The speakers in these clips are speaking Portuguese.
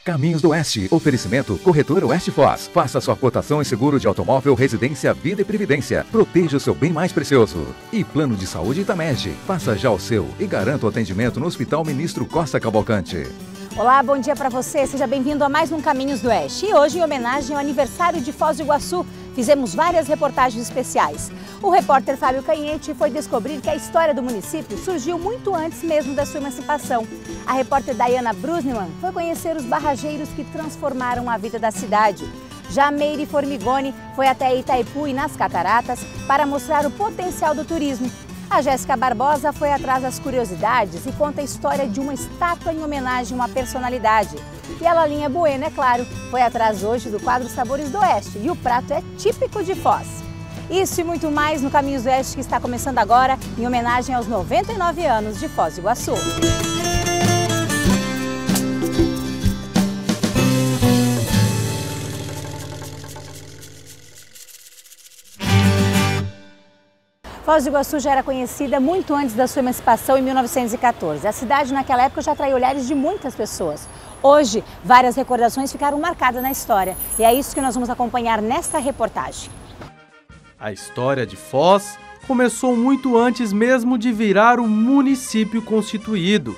Caminhos do Oeste. Oferecimento Corretora Oeste Foz. Faça sua cotação em seguro de automóvel, residência, vida e previdência. Proteja o seu bem mais precioso. E Plano de Saúde Itamed. Faça já o seu e garanta o atendimento no Hospital Ministro Costa Cavalcante. Olá, bom dia para você. Seja bem-vindo a mais um Caminhos do Oeste. E hoje, em homenagem ao aniversário de Foz do Iguaçu, fizemos várias reportagens especiais. O repórter Fábio Canhete foi descobrir que a história do município surgiu muito antes mesmo da sua emancipação. A repórter Dayana Brusniman foi conhecer os barrageiros que transformaram a vida da cidade. Já Meire Formigoni foi até Itaipu e nas Cataratas para mostrar o potencial do turismo. A Jéssica Barbosa foi atrás das curiosidades e conta a história de uma estátua em homenagem a uma personalidade. E a Lalinha Bueno, é claro, foi atrás hoje do quadro Sabores do Oeste e o prato é típico de Foz. Isso e muito mais no Caminhos do Oeste que está começando agora em homenagem aos 99 anos de Foz do Iguaçu. Foz do Iguaçu já era conhecida muito antes da sua emancipação em 1914. A cidade naquela época já atraiu olhares de muitas pessoas. Hoje, várias recordações ficaram marcadas na história e é isso que nós vamos acompanhar nesta reportagem. A história de Foz começou muito antes mesmo de virar um município constituído.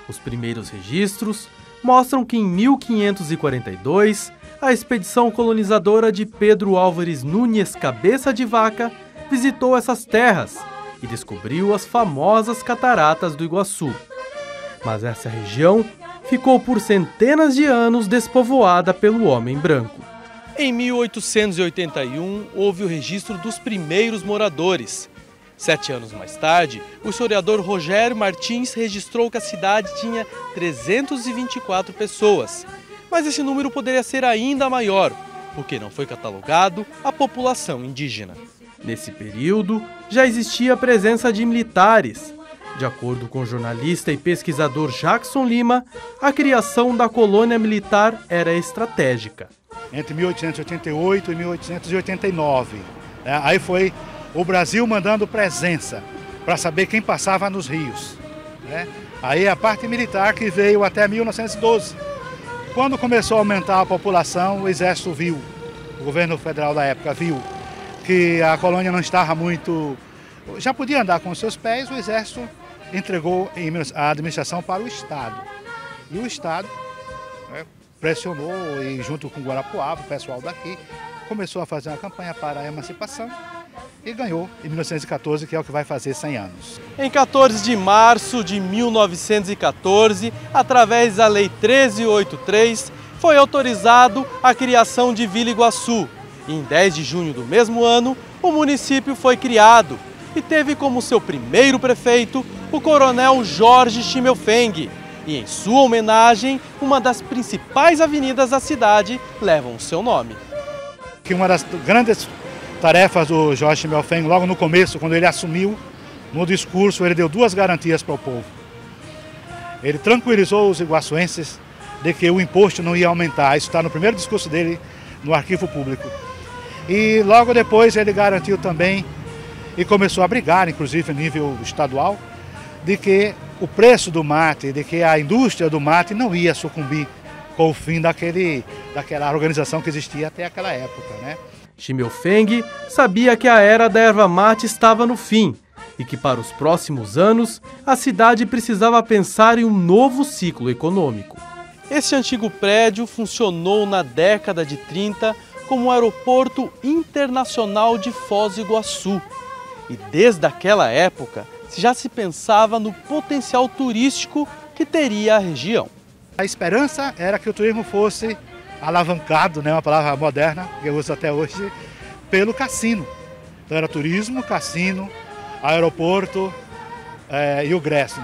Os primeiros registros mostram que em 1542, a expedição colonizadora de Pedro Álvares Nunes Cabeça de Vaca visitou essas terras e descobriu as famosas Cataratas do Iguaçu. Mas essa região ficou por centenas de anos despovoada pelo homem branco. Em 1881, houve o registro dos primeiros moradores. 7 anos mais tarde, o historiador Rogério Martins registrou que a cidade tinha 324 pessoas. Mas esse número poderia ser ainda maior, porque não foi catalogado a população indígena. Nesse período, já existia a presença de militares. De acordo com o jornalista e pesquisador Jackson Lima, a criação da colônia militar era estratégica. Entre 1888 e 1889, aí foi o Brasil mandando presença para saber quem passava nos rios. Aí a parte militar que veio até 1912. Quando começou a aumentar a população, o Exército viu, o governo federal da época viu, que a colônia não estava muito... já podia andar com os seus pés, o Exército entregou a administração para o Estado. E o Estado pressionou, e junto com o Guarapuava, o pessoal daqui, começou a fazer uma campanha para a emancipação e ganhou em 1914, que é o que vai fazer 100 anos. Em 14 de março de 1914, através da Lei 1383, foi autorizado a criação de Vila Iguaçu. Em 10 de junho do mesmo ano, o município foi criado e teve como seu primeiro prefeito o coronel Jorge Schimmelfeng. E em sua homenagem, uma das principais avenidas da cidade leva o seu nome. Uma das grandes tarefas do Jorge Schimmelfeng, logo no começo, quando ele assumiu, no discurso, ele deu 2 garantias para o povo. Ele tranquilizou os iguaçuenses de que o imposto não ia aumentar. Isso está no primeiro discurso dele no Arquivo Público. E logo depois ele garantiu também, e começou a brigar, inclusive a nível estadual, de que o preço do mate, de que a indústria do mate não ia sucumbir com o fim daquela organização que existia até aquela época, Schimmelfeng sabia que a era da erva mate estava no fim e que para os próximos anos a cidade precisava pensar em um novo ciclo econômico. Esse antigo prédio funcionou na década de 30 como o Aeroporto Internacional de Foz do Iguaçu. E desde aquela época já se pensava no potencial turístico que teria a região. A esperança era que o turismo fosse alavancado, uma palavra moderna, que eu uso até hoje, pelo cassino. Então era turismo, cassino, aeroporto e o Gresso.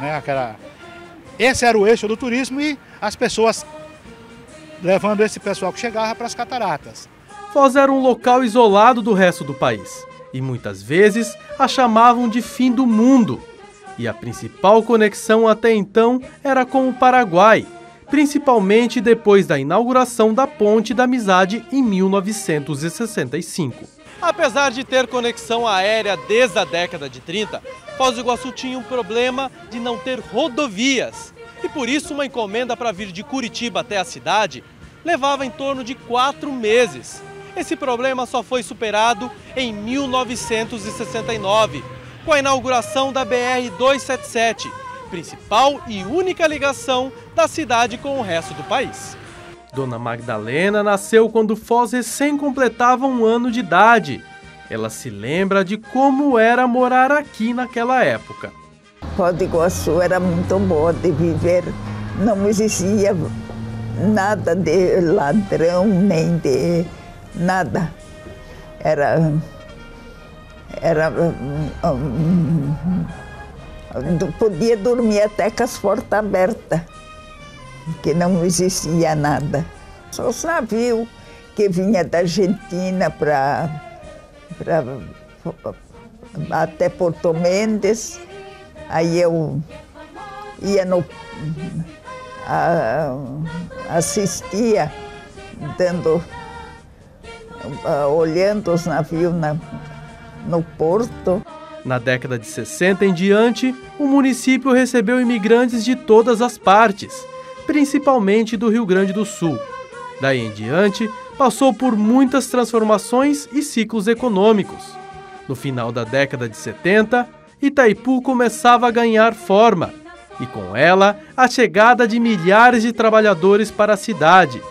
Esse era o eixo do turismo e as pessoas levando esse pessoal que chegava para as cataratas. Foz era um local isolado do resto do país e muitas vezes a chamavam de fim do mundo. E a principal conexão até então era com o Paraguai, principalmente depois da inauguração da Ponte da Amizade em 1965. Apesar de ter conexão aérea desde a década de 30, Foz do Iguaçu tinha um problema de não ter rodovias. e por isso uma encomenda para vir de Curitiba até a cidade levava em torno de 4 meses. Esse problema só foi superado em 1969, com a inauguração da BR-277, principal e única ligação da cidade com o resto do país. Dona Magdalena nasceu quando Foz recém completava 1 ano de idade. Ela se lembra de como era morar aqui naquela época. Foz do Iguaçu era muito boa de viver, não existia nada de ladrão, nem de nada. Podia dormir até com as portas abertas, que não existia nada. Só os navios que vinha da Argentina até Porto Mendes. Aí eu ia assistia, olhando os navios no porto. Na década de 60 em diante, o município recebeu imigrantes de todas as partes, principalmente do Rio Grande do Sul. Daí em diante, passou por muitas transformações e ciclos econômicos. No final da década de 70, Itaipu começava a ganhar forma, e com ela, a chegada de milhares de trabalhadores para a cidade.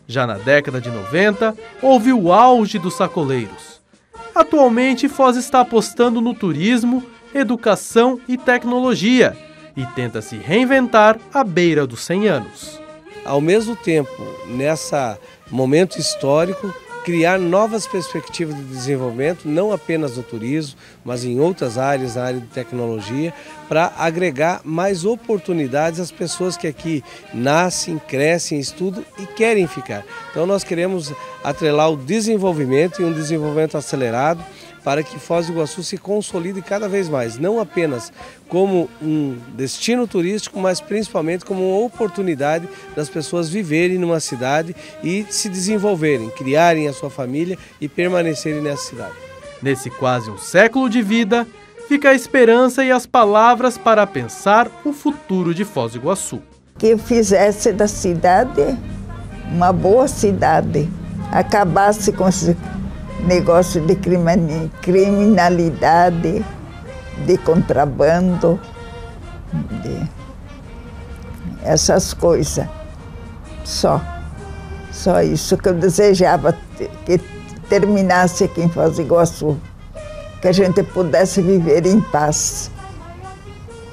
Já na década de 90, houve o auge dos sacoleiros. Atualmente, Foz está apostando no turismo, educação e tecnologia, e tenta se reinventar à beira dos 100 anos. Ao mesmo tempo, nesse momento histórico, criar novas perspectivas de desenvolvimento, não apenas no turismo, mas em outras áreas, na área de tecnologia, para agregar mais oportunidades às pessoas que aqui nascem, crescem, estudam e querem ficar. Então nós queremos atrelar o desenvolvimento e um desenvolvimento acelerado para que Foz do Iguaçu se consolide cada vez mais, não apenas como um destino turístico, mas principalmente como uma oportunidade das pessoas viverem numa cidade e se desenvolverem, criarem a sua família e permanecerem nessa cidade. Nesse quase um século de vida, fica a esperança e as palavras para pensar o futuro de Foz do Iguaçu. Que fizesse da cidade uma boa cidade, acabasse com esse negócio de criminalidade, de contrabando, de essas coisas. Só isso que eu desejava, que terminasse aqui em Foz do Iguaçu, que a gente pudesse viver em paz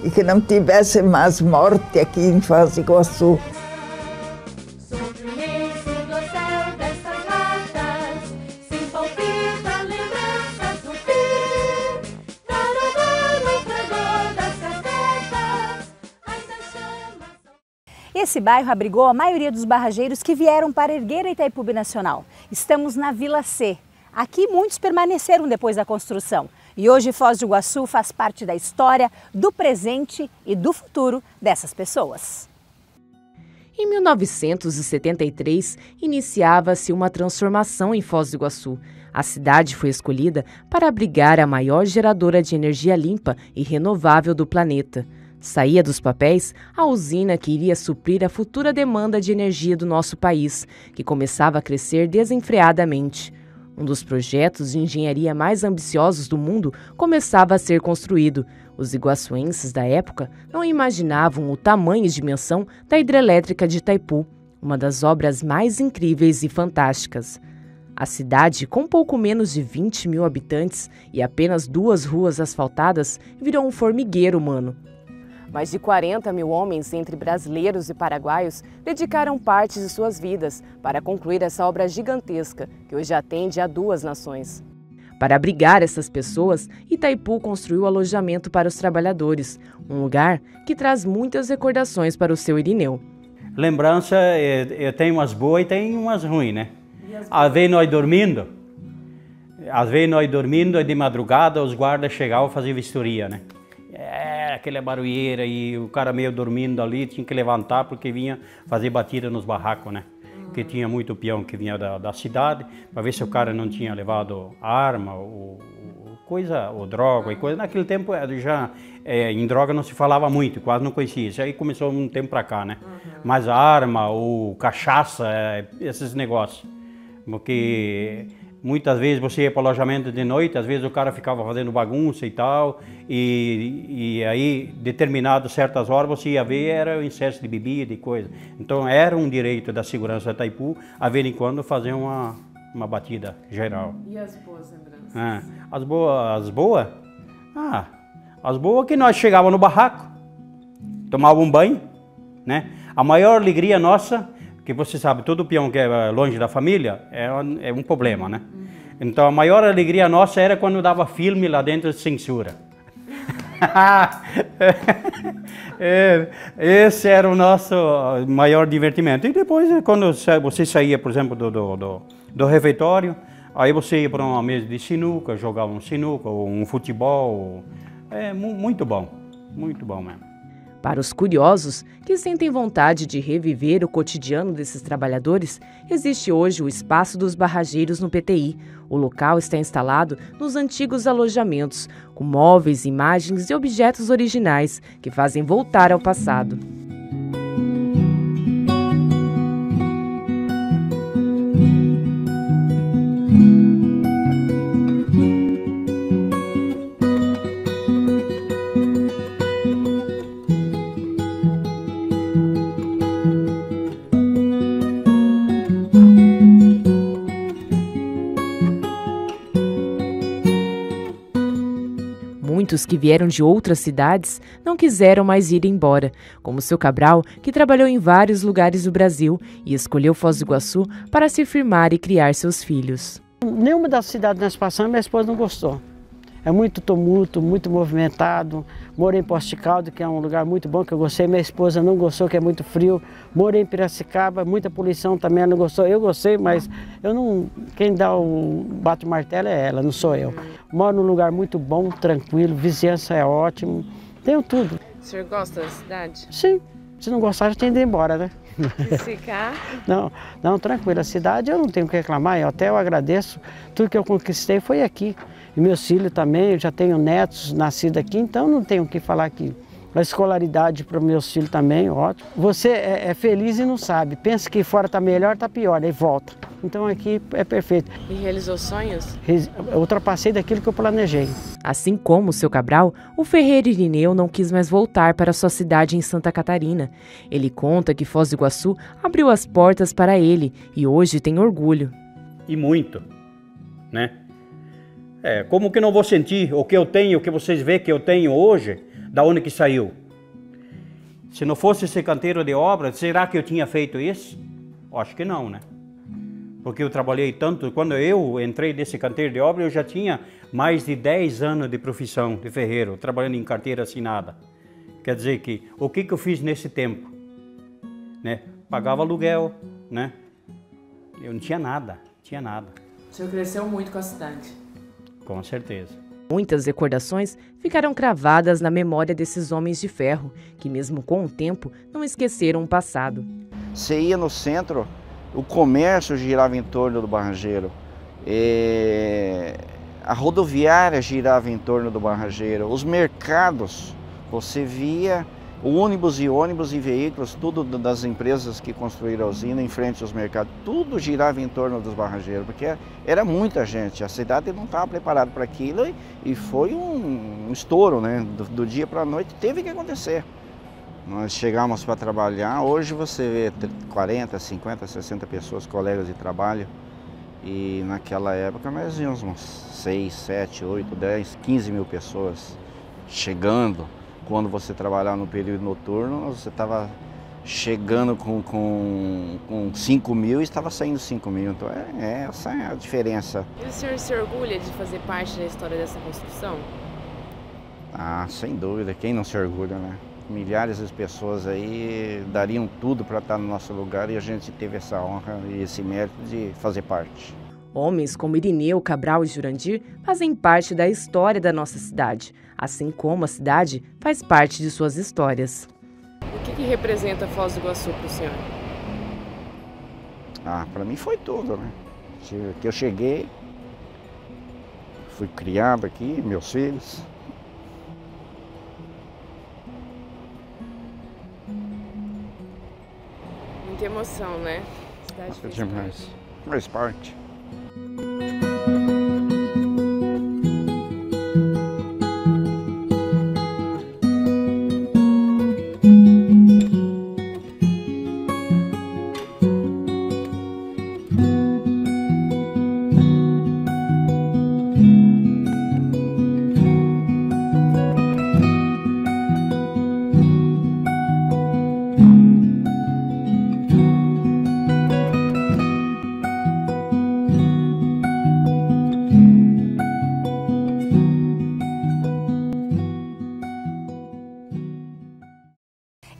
e que não tivesse mais morte aqui em Foz do Iguaçu. Esse bairro abrigou a maioria dos barrageiros que vieram para erguer a Itaipu Binacional. Estamos na Vila C. Aqui muitos permaneceram depois da construção. E hoje Foz do Iguaçu faz parte da história, do presente e do futuro dessas pessoas. Em 1973, iniciava-se uma transformação em Foz do Iguaçu. A cidade foi escolhida para abrigar a maior geradora de energia limpa e renovável do planeta. Saía dos papéis a usina que iria suprir a futura demanda de energia do nosso país, que começava a crescer desenfreadamente. Um dos projetos de engenharia mais ambiciosos do mundo começava a ser construído. Os iguaçuenses da época não imaginavam o tamanho e dimensão da hidrelétrica de Itaipu, uma das obras mais incríveis e fantásticas. A cidade, com pouco menos de 20 mil habitantes e apenas 2 ruas asfaltadas, virou um formigueiro humano. Mais de 40 mil homens, entre brasileiros e paraguaios, dedicaram parte de suas vidas para concluir essa obra gigantesca, que hoje atende a 2 nações. Para abrigar essas pessoas, Itaipu construiu alojamento para os trabalhadores, um lugar que traz muitas recordações para o seu Irineu. Lembrança, eu tenho umas boas e tenho umas ruins, né? Às vezes nós dormindo, de madrugada, os guardas chegavam a fazer vistoria, né? Aquela barulheira e o cara meio dormindo ali, tinha que levantar porque vinha fazer batida nos barracos, né? Que tinha muito peão que vinha da cidade, para ver se o cara não tinha levado arma ou droga e coisa. Naquele tempo já em droga não se falava muito, quase não conhecia. Isso aí começou um tempo pra cá, né? Mas arma, ou cachaça, esses negócios. Porque muitas vezes você ia para o alojamento de noite, às vezes o cara ficava fazendo bagunça e tal, e aí, determinadas certas horas, você ia ver, era o excesso de bebida e coisa. Então era um direito da segurança de Itaipu, a vez em quando, fazer uma batida geral. E as boas lembranças? As boas? As boas que nós chegávamos no barraco, tomávamos um banho, né? A maior alegria nossa, que você sabe, todo peão que é longe da família é um problema, né? Então a maior alegria nossa era quando dava filme lá dentro de censura. Esse era o nosso maior divertimento. E depois, quando você saía, por exemplo, do refeitório, aí você ia para uma mesa de sinuca, jogava um sinuca ou um futebol. Muito bom mesmo. Para os curiosos que sentem vontade de reviver o cotidiano desses trabalhadores, existe hoje o Espaço dos Barrageiros no PTI. O local está instalado nos antigos alojamentos, com móveis, imagens e objetos originais que fazem voltar ao passado. Muitos que vieram de outras cidades não quiseram mais ir embora, como seu Cabral, que trabalhou em vários lugares do Brasil e escolheu Foz do Iguaçu para se firmar e criar seus filhos. Nenhuma das cidades que nós passamos, minha esposa não gostou. É muito tumulto, muito movimentado. Morei em Poços de Caldas, que é um lugar muito bom, que eu gostei. Minha esposa não gostou, que é muito frio. Morei em Piracicaba, muita poluição também, ela não gostou. Eu gostei, mas eu não, quem dá o bate o martelo é ela, não sou eu. Moro num lugar muito bom, tranquilo, vizinhança é ótimo, tenho tudo. O senhor gosta da cidade? Sim, se não gostar, já tem de ir embora, né? Se ficar? Não, tranquilo. A cidade eu não tenho o que reclamar, eu agradeço. Tudo que eu conquistei foi aqui. E meus filhos também, eu já tenho netos nascidos aqui, então não tenho o que falar aqui. A escolaridade para meus filhos também, ótimo. Você é feliz e não sabe. Pensa que fora está melhor, está pior, aí volta. Então aqui é perfeito. E realizou sonhos? Eu ultrapassei daquilo que eu planejei. Assim como o seu Cabral, o ferreiro Irineu não quis mais voltar para sua cidade em Santa Catarina. Ele conta que Foz do Iguaçu abriu as portas para ele e hoje tem orgulho. E muito, né? Como que não vou sentir o que eu tenho, o que vocês veem que eu tenho hoje, da onde que saiu? Se não fosse esse canteiro de obra, será que eu tinha feito isso? Acho que não, né? Porque eu trabalhei tanto, quando eu entrei nesse canteiro de obra, eu já tinha mais de 10 anos de profissão de ferreiro, trabalhando em carteira assinada. Quer dizer que, o que eu fiz nesse tempo? Né? Pagava aluguel, né? Eu não tinha nada. O senhor cresceu muito com a cidade. Com certeza. Muitas recordações ficaram cravadas na memória desses homens de ferro, que mesmo com o tempo não esqueceram o passado. Você ia no centro, o comércio girava em torno do Barrangeiro, a rodoviária girava em torno do Barrangeiro, os mercados, você via ônibus e veículos, tudo das empresas que construíram a usina em frente aos mercados, tudo girava em torno dos Barrangeiros, porque era muita gente, a cidade não estava preparada para aquilo e foi um estouro, né? Do dia para a noite teve que acontecer. Nós chegamos para trabalhar, hoje você vê 40, 50, 60 pessoas, colegas de trabalho, e naquela época nós íamos uns 6, 7, 8, 10, 15 mil pessoas chegando. Quando você trabalhava no período noturno, você estava chegando com 5 mil e estava saindo 5 mil. Então essa é a diferença. E o senhor se orgulha de fazer parte da história dessa construção? Ah, sem dúvida. Quem não se orgulha, né? Milhares de pessoas aí dariam tudo para estar no nosso lugar e a gente teve essa honra e esse mérito de fazer parte. Homens como Irineu, Cabral e Jurandir fazem parte da história da nossa cidade, assim como a cidade faz parte de suas histórias. O que representa Foz do Iguaçu para o senhor? Para mim foi tudo, né? Que eu cheguei, fui criado aqui, meus filhos. emoção, né? É demais. Faz parte.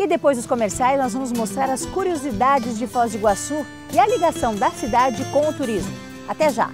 E depois dos comerciais, nós vamos mostrar as curiosidades de Foz do Iguaçu e a ligação da cidade com o turismo. Até já!